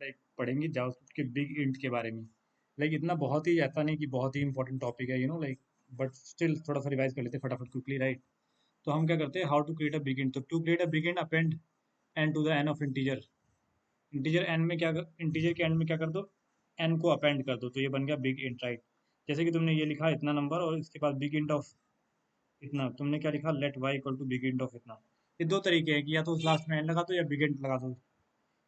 Like पढ़ेंगे JavaScript के big int के बारे में। लाइक इतना बहुत ही ऐसा नहीं कि बहुत ही इंपॉर्टेंट टॉपिक है लाइक, बट स्टिल थोड़ा सा रिवाइज कर लेते हैं फटाफट क्विकली, राइट। तो हम क्या करते हैं, how to create a big int. तो to create a big int, append n to the end of integer. Integer n में क्या, इंटीजर के एंड में क्या कर दो, एन को अपेंड कर दो, तो ये बन गया बिग इंट, राइट। जैसे कि तुमने ये लिखा इतना नंबर और इसके बाद बिग इंट ऑफ इतना, तुमने क्या लिखा, let y equal to big int of इतना। ये दो तरीके हैं कि या तो लास्ट में एन लगा दो या बिग इंट लगा दो।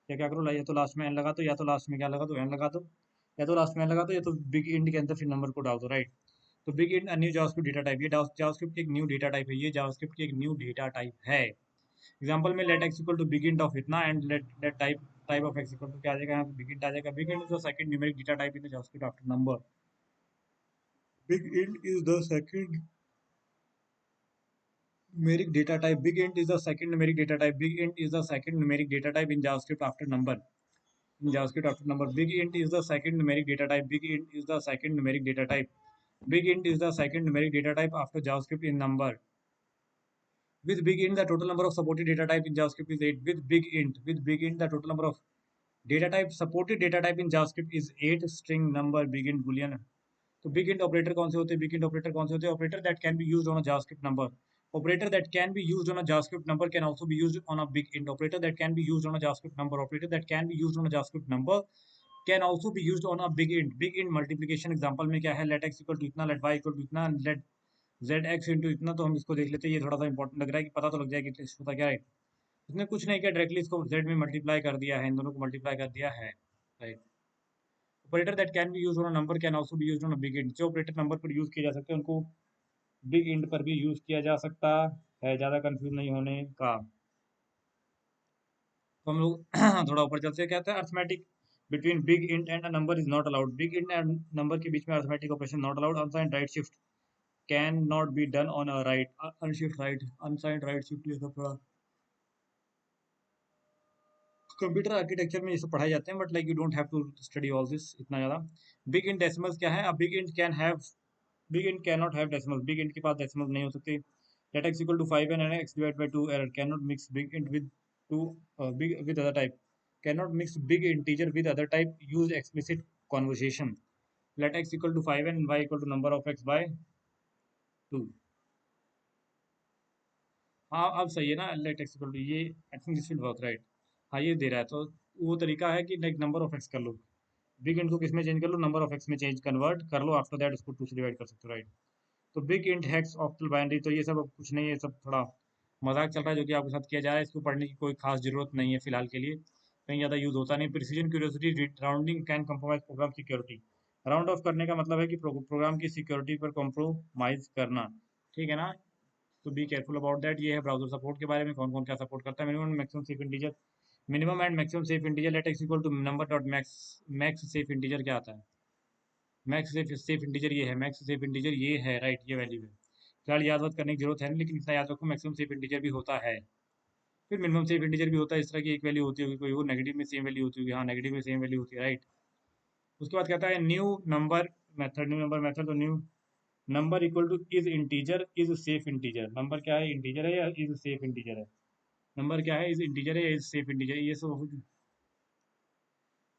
या क्या करो, या तो लास्ट में एन लगा दो, या तो लास्ट में क्या लगा दो, एन लगा दो। या तो लास्ट में एन लगा दो, या तो बिग इंट के अंदर फिर नंबर को डाल दो, राइट। तो big int new JavaScript data type, ये जावास्क्रिप्ट की एक न्यू डेटा टाइप है, ये जावास्क्रिप्ट की एक न्यू डेटा टाइप है। एग्जांपल में let x equal to big int of इतना and let let type type of x equal to क्या आ जाएगा, यहाँ पे बिग इंट आ जाएगा। Big int is the second numeric data type in the JavaScript after number. Big int is the second numeric data type. Big int is the second numeric data type. Big int is the second numeric data type in JavaScript after number. In JavaScript after number, big int is the second numeric data type. Big int is the second numeric data type. Big int is the second numeric data type after JavaScript in number. With big int, the total number of supported data type in JavaScript is 8. With big int, the total number of data type supported data type in JavaScript is 8. String number big int boolean. तो big int operator कौन से होते हैं, big int operator कौन से होते हैं, operator that can be used on a JavaScript number. Operator that can be used on a JavaScript number can also be used on a big int. Operator that can be used on a JavaScript number. Operator that can be used on a JavaScript number can also be used on a big int. Big int multiplication example में क्या है, let x equal to इतना, let y equal to इतना, let z x into इतना। तो हम इसको देख लेते हैं, ये थोड़ा सा इंपॉर्टेंट लग रहा है कि पता तो लग जाएगा कि होता क्या है। उसने कुछ नहीं किया, डायरेक्टली इसको z में मल्टीप्लाई कर दिया है, इन दोनों को मल्टीप्लाई कर दिया है, right. Operator that can be use on a number can also be use on a big int. जो ऑपरेटर नंबर पर यूज किए जा सकते हैं उनको बिग इंट पर भी यूज किया जा सकता है, ज़्यादा कंफ्यूज नहीं होने का। तो हम लोग थोड़ा ऊपर चलते हैं, क्या था, arithmetic between big int and a number is not allowed. Big int and number के बीच में arithmetic operation not allowed. Unsigned right shift can not be done on a right, unshift right, unsigned right shift, ये सब थोड़ा computer architecture में ये सब पढ़ाए जाते हैं, but like you don't have to study all this इतना ज़्यादा। बिग इंट डेसिमल्स क्या है, अब big int can have, big int can not have decimals. Big int के पास डेसिमल्स नहीं हो सकते। Let x equal to 5 and x divided by 2 error cannot mix big int with two big with other type, cannot mix big integer with other type, use explicit conversation। let x equal to 5 and y equal to number of x by 2। हाँ अब सही है ना, let x equal to ये I think this will work, right. हाँ ये दे रहा है, तो वो तरीका है कि लाइक नंबर ऑफ एक्स कर लो, बिग इंट को किस में चेंज कर लो, नंबर ऑफ एक्स में चेंज कन्वर्ट कर लो, आफ्टर दैट उसको 2 से डिवाइड कर सकते हो, राइट। तो big int hex octal binary, तो ये सब अब कुछ नहीं है, सब थोड़ा मजाक चल रहा है जो कि आपके साथ किया जा रहा है। इसको पढ़ने की कोई खास जरूरत नहीं है फिलहाल के लिए, कहीं ज़्यादा यूज होता नहीं। Precision curiosity rounding can compromise program security. Round off करने का मतलब है कि प्रोग्राम की सिक्योरिटी पर कॉम्प्रोमाइज करना, ठीक है ना। तो बी केयरफुल अबाउट दैट। ये है ब्राउजर सपोर्ट के बारे में, कौन कौन क्या सपोर्ट करता है। Minimum maximum safe integer, minimum and maximum safe integer. Let x equal to number dot max, max safe integer क्या आता है, मैक्स सेफ इंटीजर ये है, मैक्स सेफ इंटीजर ये है, राइट, ये वैल्यू है। फिलहाल याद वाद करने की जरूरत है नहीं, लेकिन इतना याद रखो मैक्सिमम सेफ इंटीजर भी होता है, फिर मिनिमम सेफ इंटीजर भी होता है। इस तरह की एक वैल्यू होती होगी कोई, वो नेगेटिव में सेम वैल्यू होती होगी, हाँ नेगेटिव में सेम वैल्यू होती है, राइट। उसके बाद कहता है new number method, new number method, तो new number equal to is integer is safe integer. Number क्या है, इंटीजर है या इज सेफ इंटीजर है, नंबर क्या है, इज इंटीजर है या इज सेफ इंटीजर, ये सब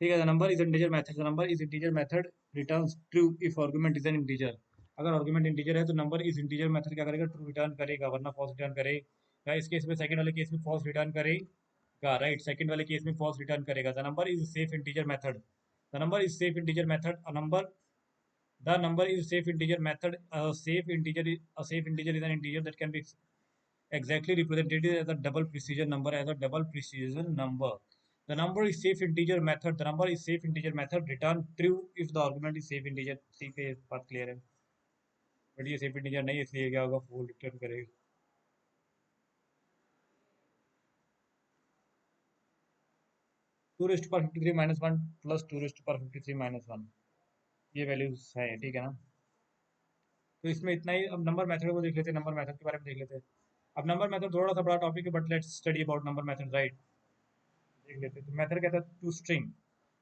ठीक है। The number is integer method, the number is integer method returns true if argument is an integer. अगर आर्गुमेंट इंटीजर है तो नंबर इज इंटीजर मेथड क्या करेगा, ट्रू रिटर्न करेगा, वरना फॉल्स रिटर्न करेगा। इस केस में, सेकंड वाले केस में फॉल्स रिटर्न करेगा, राइट, सेकंड वाले केस में फॉल्स रिटर्न करेगा। The number is safe integer method, the number is safe integer method, a number, the number is safe integer method, a safe integer is an integer that can be exactly represented as a double precision number, as a double precision number। The number is safe integer method, the number is safe integer method return true if the argument is safe integer। ठीक है, बात clear है, but ये safe integer नहीं है, इसलिए क्या होगा, फुल रिटर्न करेगा। 2 रेस्ट पर 53 माइनस वन प्लस 2 रेस्ट पर 53 माइनस वन, ये वैल्यूज है, ठीक है ना। तो इसमें इतना ही। अब नंबर मेथड को देख लेते हैं, नंबर मेथड के बारे में देख लेते हैं। अब नंबर मेथड थोड़ा सा बड़ा टॉपिक है, but let's study about number method, right. देख लेते हैं। तो मेथड कहता है to string,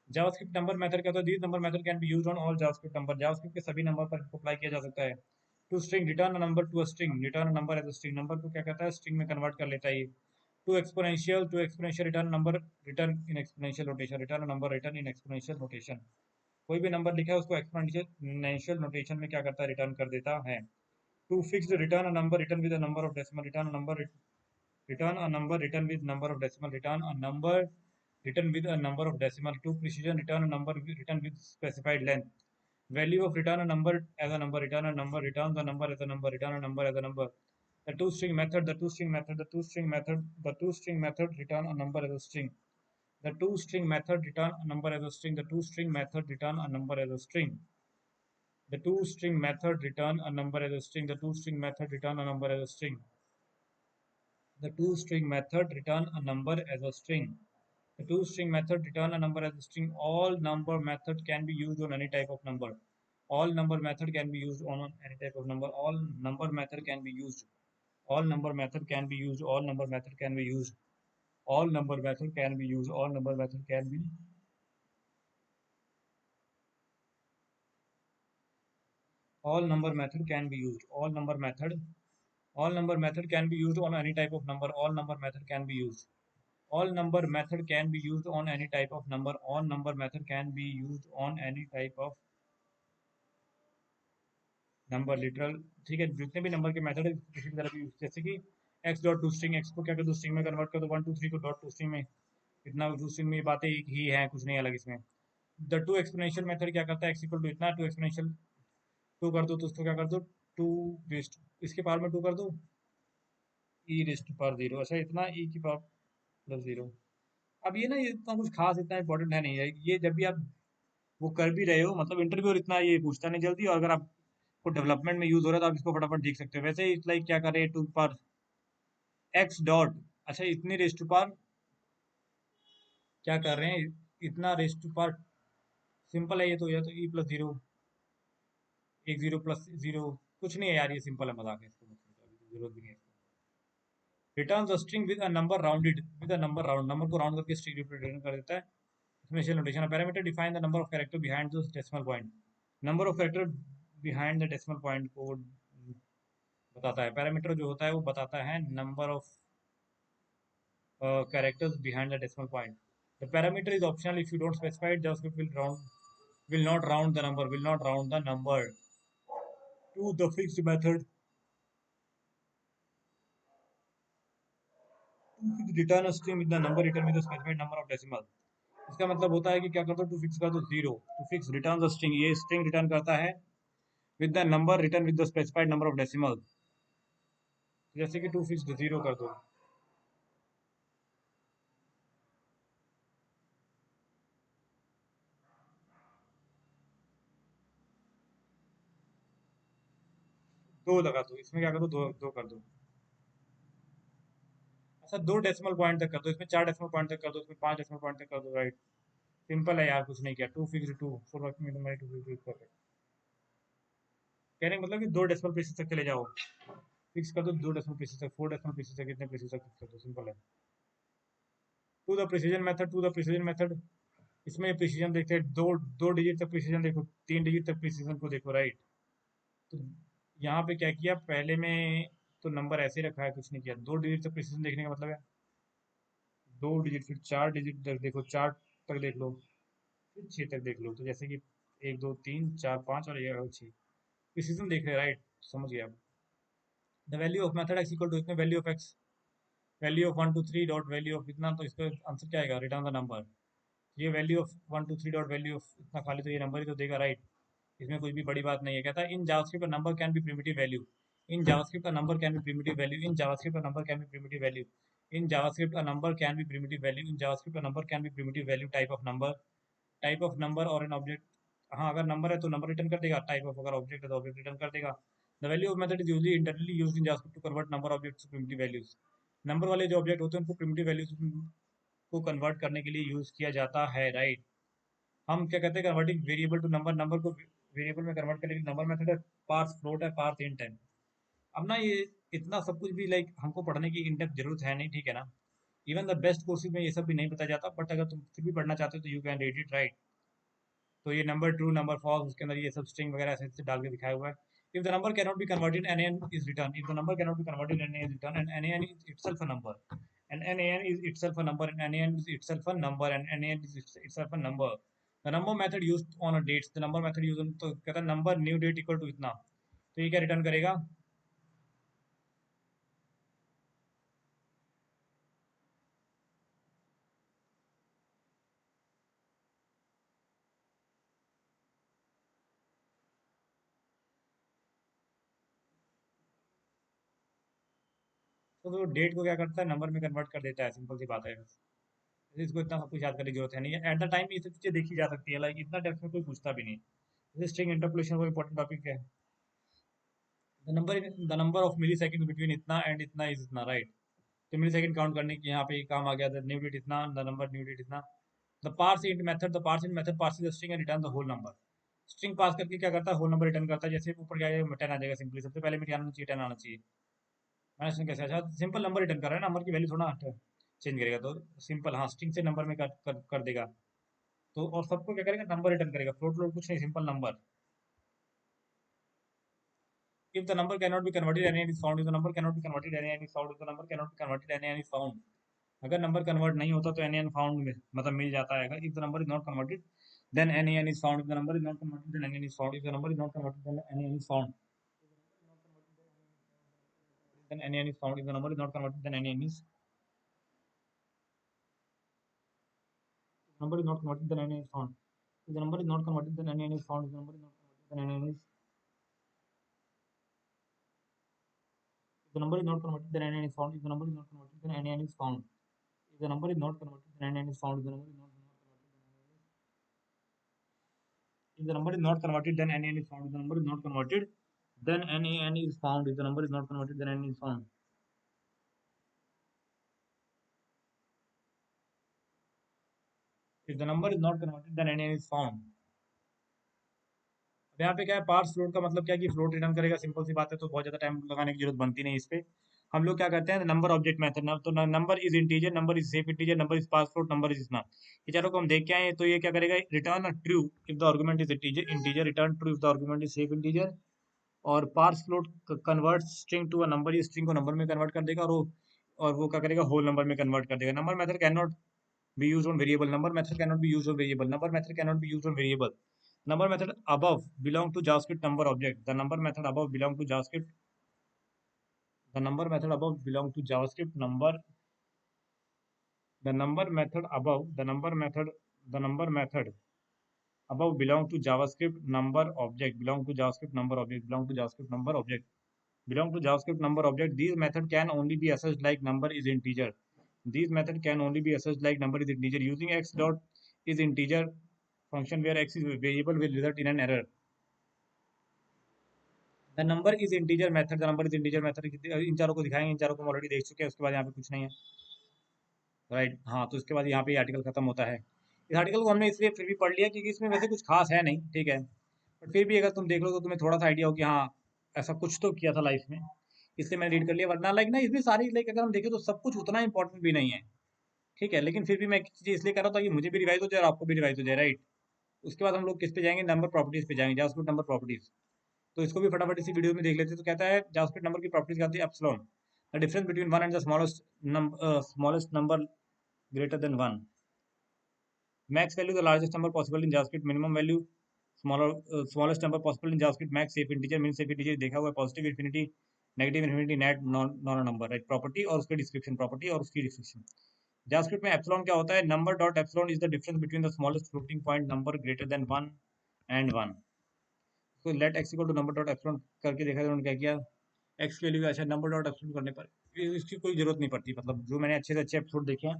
JavaScript number method कहता है this number method can be used on all JavaScript number, JavaScript के सभी नंबर पर अप्लाई किया जा सकता है। To string, return a number to a string, return a number as a string, number को क्या कहता है, स्ट्रिंग में कन्वर्ट कर लेता है ये। To exponential return number return in exponential notation, return number return in exponential notation. कोई भी नंबर लिखा है उसको एक्सपोनेंशियल नोटेशन में क्या करता है, रिटर्न कर देता है। To fix return a number return with a number of decimal, return a number written with number of decimal, return a number written with a number of decimal. To precision, return a number written with specified length. Value of return a number as a number, return a number, return the number as a number, return a number as a number. The two string method, the two string method, the two string method, the two string method return a number as a string. The two string method return a number as a string. The two string method return a number as a string. The two string method return a number as a string. The two string method return a number as a string. The two-string method return a number as a string. The two-string method return a number as a string. All number method can be used on any type of number. All number method can be used on any type of number. All number method can be used. All number method can be used. All number method can be used. All number method can be used. All number method can be. All number method can be used. All number method. All number method can be used on any type of number. All number method can be used. All number method can be used on any type of number. All number method can be used on any type of number literal. ठीक है, जितने भी number के method है किसी भी तरह की, जैसे कि x dot to string, x को क्या कर दो स्ट्रिंग में कन्वर्ट कर दो, one two three co dot to string में। इतना टू स्ट्रिंग में ये बातें एक ही है, कुछ नहीं अलग इसमें। द टू एक्सपोनेंशियल मेथड क्या करता है, एक्स इक्वल टू इतना, टू एक्सपोनेंशियल टू कर दो तो उसको क्या कर दो, टू रेस्ट इसके पावर में टू कर दो, ई रेस्ट पावर जीरो। अच्छा, इतना ई की पावर प्लस जीरो। अब ये ना, ये इतना कुछ खास इतना इंपॉर्टेंट है नहीं है ये, जब भी आप वो कर भी रहे हो, मतलब इंटरव्यू इतना ये पूछता नहीं जल्दी, और अगर आपको डेवलपमेंट में यूज हो रहा है तो आप इसको फटाफट देख सकते हो। वैसे इट्स लाइक क्या कर रहे हैं, टू पर एक्स डॉट, अच्छा इतनी रेस्ट टू पावर क्या कर रहे हैं, इतना रेस्ट टू पावर सिंपल है ये तो, या तो ई प्लस जीरो, एक जीरो प्लस जीरो, कुछ नहीं है यार, ये सिंपल है, मजाक है, इसको मत सोचो, जरूरत भी नहीं है इसको। Return the string with a number rounded, with a number round, number को राउंड करके स्ट्रिंग रिप्रेजेंट कर देता है। Special notation, parameter define the number of character behind the decimal point, number of character behind the decimal point को बताता है। Parameter जो होता है वो बताता है number of characters behind the decimal point. The parameter is optional. If you don't specify it, JavaScript will not round the number, will not round the number to the fixed method to return a string with the number written with the specified number of decimal. इसका मतलब होता है कि क्या करता है, to fix कर दो zero, to fix return the string, ये स्ट्रिंग रिटर्न करता है with the number return with the specified number of decimal. जैसे कि टू फिक्स जीरो कर दो, दो लगा दो, इसमें क्या कर दो, दो दो कर दो। अच्छा, दो डेसिमल पॉइंट तक कर दो, इसमें चार डेसिमल पॉइंट तक कर दो, इसमें पांच डेसिमल पॉइंट तक कर दो, राइट। सिंपल है यार, कुछ नहीं किया, to fix to four working में टू फिक्स परफेक्ट। कहने का मतलब कि दो डेसिमल प्लेसेस तक चले जाओ, फिक्स कर दो दो डेसिमल प्लेसेस तक, फोर डेसिमल प्लेसेस तक, कितने प्लेसेस तक फिक्स कर दो, सिंपल है। To the precision method, to the precision method, इसमें प्रिसीजन देखते हैं, दो दो डिजिट तक प्रिसीजन देखो, तीन डिजिट तक प्रिसीजन को देखो, राइट। तो यहाँ पे क्या किया, पहले में तो नंबर ऐसे रखा है, कुछ नहीं किया। दो डिजिट तक प्रिसीजन देखने का मतलब है दो डिजिट, फिर चार डिजिट तक देखो, चार तक देख लो, फिर छः तक देख लो। तो जैसे कि एक दो तीन चार पाँच और ये छः, प्रिसीजन देख रहे हैं, राइट, समझ गया। The value of method x equal to, इसमें value of x, value of one two three dot value of इतना, तो इसका आंसर क्या आएगा, रिटर्न द नंबर। ये value of one two three dot value of इतना, खाली तो ये नंबर ही तो देगा, राइट। इसमें कुछ भी बड़ी बात नहीं है। कहता है in JavaScript number can be primitive value, in JavaScript का number can be primitive value, in JavaScript का number can be primitive value, in JavaScript का number can be primitive value, in JavaScript का number can be primitive value, type of number और an object. हाँ, अगर number है तो number return कर देगा, टाइप ऑफ अगर ऑब्जेक्ट है तो ऑब्जेक्ट रिटर्न कर देगा। The value of method is usually internally used in JavaScript to convert number objects to primitive values. Number वाले जो ऑब्जेक्ट होते हैं उनको प्रिमिटिव वैल्यूज को कन्वर्ट करने के लिए यूज किया जाता है, राइट। हम क्या कहते हैं, converting variable to number, number को वेरिएबल में कन्वर्ट करने के लिए नंबर मेथड है, पार्स फ्लोट है, पार्स इंट है। अब ना ये इतना सब कुछ भी लाइक हमको पढ़ने की इन डेप्थ जरूरत है नहीं, ठीक है ना। इवन द बेस्ट कोर्सेज में ये सब भी नहीं बताया जाता, बट अगर तुम फिर भी पढ़ना चाहते हो तो you can read it, right. तो ये नंबर ट्रू नंबर फॉल्स, उसके अंदर ये सब स्ट्रिंग वगैरह ऐसे ऐसे डाल के दिखाया हुआ है। If the number can not be converted N N is return, if the number can not be converted N N is return, and N N is itself a number, and nan is itself a number, and nan is itself a number, and nan is itself a number. The number method used on a dates, the number method used on, तो कहता है number new date equal to इतना, तो ये क्या return करेगा? तो date को क्या करता है, नंबर में कन्वर्ट कर देता है, सिंपल सी बात है। इसको इतना सब कुछ याद करने की जरूरत है नहीं है, एट द टाइम ये सब चीजें देखी जा सकती है, लाइक इतना डेप्थ में कोई पूछता भी नहीं। स्ट्रिंग इंटरपोलेशन वो इंपॉर्टेंट टॉपिक है। The number of millisecond between इतना एंड इतना इज इतना, राइट। तो मिली सेकेंड काउंट करने की यहाँ पे काम आ गया, द न्यू डेट इतना, द नंबर न्यू डेट इतना। The parse the string and return the whole number. String pass करके क्या करता है, होल नंबर रिटर्न करता है। जैसे ऊपर क्या है, 10 आ जाएगा सिंपली, सबसे पहले में क्या आना चाहिए, 10 आना चाहिए। मैंने स्ट्रिंग कैसे, अच्छा सिंपल नंबर रिटर्न कर रहा है, नंबर की वैल्यू थोड़ा चेंज करेगा, तो सिंपल हाँ स्ट्रिंग से नंबर में कर देगा। तो और सबको क्या करेगा, नंबर रिटर्न करेगा, फ्लोट फ्लोट कुछ नहीं, simple number. if the number cannot be converted any and is found, if the number cannot be converted any and is found, if the number cannot be converted any and is found, अगर number convert नहीं होता तो N N found में मतलब मिल जाता है। If the number is not converted then N N is found, if the number is not converted then N N is found, if the number is not converted then N N is found, then N N is found, if the number is not converted then N N is, number is not converted then n is found, if the number is not converted then n is found, if the number is not converted then n is, if the number is not converted then n is found, if the number is not converted then n is found, if the number is not converted then n is found, if the number is not if the number is not converted then n is found, if the number is not converted then n is found, if the number is not converted then n is found. If the number is not converted then n is found. अब यहाँ पे क्या है, parse float का मतलब क्या है कि फ्लोट रिटर्न करेगा, सिंपल सी बात है, तो बहुत ज्यादा टाइम लगाने की जरूरत बनती नहीं इस पे। हम लोग क्या करते हैं, नंबर ऑब्जेक्ट मेथड, तो number is integer, number is safe integer, number is parse float, number is इतना, ये चारों को हम देख के आए। तो ये क्या करेगा, return true if the argument is integer, integer return true if the argument is safe integer. और parse float convert string to a number, ये स्ट्रिंग को नंबर में कन्वर्ट कर देगा, और वो क्या करेगा, होल नंबर में कन्वर्ट कर देगा। Number method can not be used on variable, number method cannot be used on variable, number method cannot be used on variable. Number method above belong to JavaScript number object, the number method above belong to JavaScript, the number method above belong to JavaScript number, the number method above, the number method above belong to JavaScript number object, belong to JavaScript number object, belong to JavaScript number object, belong to JavaScript number object. These method can only be accessed like number is integer, these method can only be accessed like number is integer. Using x dot is integer function where x is variable will result in an error. The number is integer method, the number is integer method, इन चारों को दिखाएंगे, इन चारों को हम already देख चुके हैं, उसके बाद यहाँ पे कुछ नहीं है, राइट। हाँ, तो इसके बाद यहाँ पे आर्टिकल खत्म होता है। इस आर्टिकल को हमने इसलिए फिर भी पढ़ लिया क्योंकि इसमें वैसे कुछ खास है नहीं, ठीक है, बट फिर भी अगर तुम देख लो तो तुम्हें थोड़ा सा आइडिया हो कि हाँ ऐसा कुछ तो किया था लाइफ में, इसलिए मैंने रीड कर लिया। वरना लाइक ना इसमें सारी लाइक अगर हम देखें तो सब कुछ उतना इंपॉर्टेंट भी नहीं है, ठीक है, लेकिन फिर भी मैं एक चीज़ इसलिए कर रहा था कि मुझे भी रिवाइज हो जाए और आपको भी रिवाइज हो जाए, राइट। उसके बाद हम लोग किस पे जाएंगे, नंबर प्रॉपर्टीज पे जाएंगे, जावास्क्रिप्ट नंबर प्रॉपर्टीज। तो इसको भी फटाफट इसी वीडियो में देख लेते हैं। तो कहता है जावास्क्रिप्ट नंबर की प्रॉपर्टीज क्या होती है, epsilon, the difference between one and the smallest number greater than one, max value the largest number possible in JavaScript, minimum value smallest number possible in JavaScript, max safe integer, मिन safe integer देखा हुआ है, positive infinity, negative infinity, net non number, right. Property और उसकी description, property और उसकी description. JavaScript में epsilon क्या होता है, number dot epsilon is the difference between the smallest floating point number greater than one and one. तो let x equal to number dot epsilon करके देखा, उन्होंने क्या किया, एक्स की वैल्यू अच्छा नंबर डॉट एप्सिलॉन करने पर इसकी कोई जरूरत नहीं पड़ती, मतलब जो मैंने अच्छे से अच्छे एपिसोड देखे हैं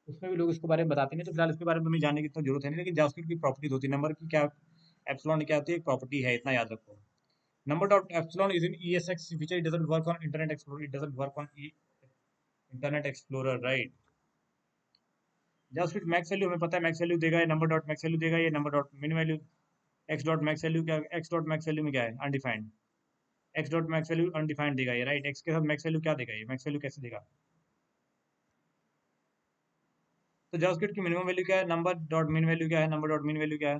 उसमें भी लोग इसके बारे में बताते नहीं, तो फिलहाल इसके बारे में तुम्हें जानने की इतना जरूरत है नहीं। लेकिन जावास्क्रिप्ट की प्रॉपर्टीज होती है, नंबर की क्या, एप्सिलॉन क्या होती है, एक प्रॉपर्टी है, इतना याद रखो। Number dot epsilon is in ESX feature, it doesn't work on internet explorer, it doesn't work on internet explorer, right. JavaScript max value हमें पता है, मैक्स वैल्यू देगा, ये नंबर डॉट मैक्स वैल्यू देगा, ये नंबर डॉट मिन value, x dot max value क्या, x dot max value में क्या है, undefined, x dot max value undefined देगा ये, राइट। एक्स के साथ मैक्स वैल्यू क्या देगा, ये मैक्स वैल्यू कैसे देगा। तो जावास्क्रिप्ट की मिनिमम वैल्यू क्या है, नंबर डॉट मिन वैल्यू क्या है, नंबर डॉट मिन वैल्यू क्या है,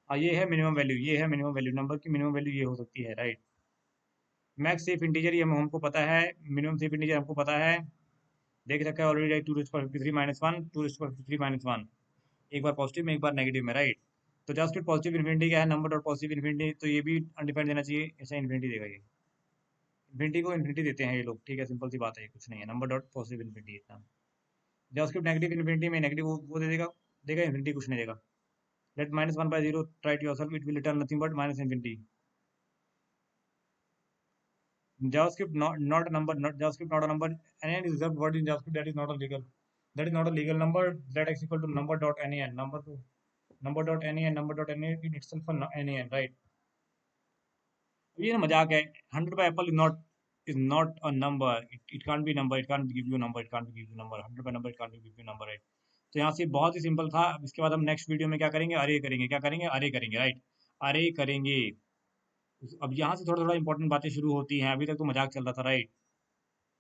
ये है मिनिमम वैल्यू, ये है मिनिमम वैल्यू, नंबर की मिनिमम वैल्यू ये हो सकती है, राइट। मैक्स सेफ इंटीजर ये हमको पता है, मिनिमम सेफ इंटीजर हमको पता है, देख रखा है ऑलरेडी, 2^53 - 1, 2^53 - 1, एक बार पॉजिटिव में एक बार नेगेटिव में, राइट। तो जावास्क्रिप्ट पॉजिटिव इन्फिनिटी क्या है, नंबर डॉट पॉजिटिव इन्फिनिटी, तो ये भी अनडिफाइंड देना चाहिए, ऐसा इन्फिनिटी देगा ये, इन्फिनिटी को इन्फिनिटी देते हैं ये लोग, ठीक है, सिंपल सी बात है, कुछ नहीं है, नंबर डॉट पॉजिटिव इन्फिनिटी इतना। जावास्क्रिप्ट नेगेटिव इन्फिनिटी में नेगेटिव वो दे देगा, देगा इन्फिनिटी कुछ नहीं देगा। Let -1/0 try it yourself, it will return nothing but minus infinity. JavaScript not a number, not JavaScript not a number. NaN is reserved word in JavaScript that is not a legal. That is not a legal number. That x equal to number dot NaN. Number dot NaN, number dot NaN in itself a NaN, right? ये ना मजाक है. 100 by apple is not a number. It can't be number. It can't give you number. It can't give you number. 100 by number it can't give you number, right? तो यहाँ से बहुत ही simple था. अब इसके बाद हम नेक्स्ट वीडियो में क्या करेंगे, अरे करेंगे. क्या करेंगे, अरे करेंगे, राइट. अरे करेंगे. अब यहाँ से थोड़ा थोड़ा इंपॉर्टेंट बातें शुरू होती हैं. अभी तक तो मजाक चल रहा था, राइट.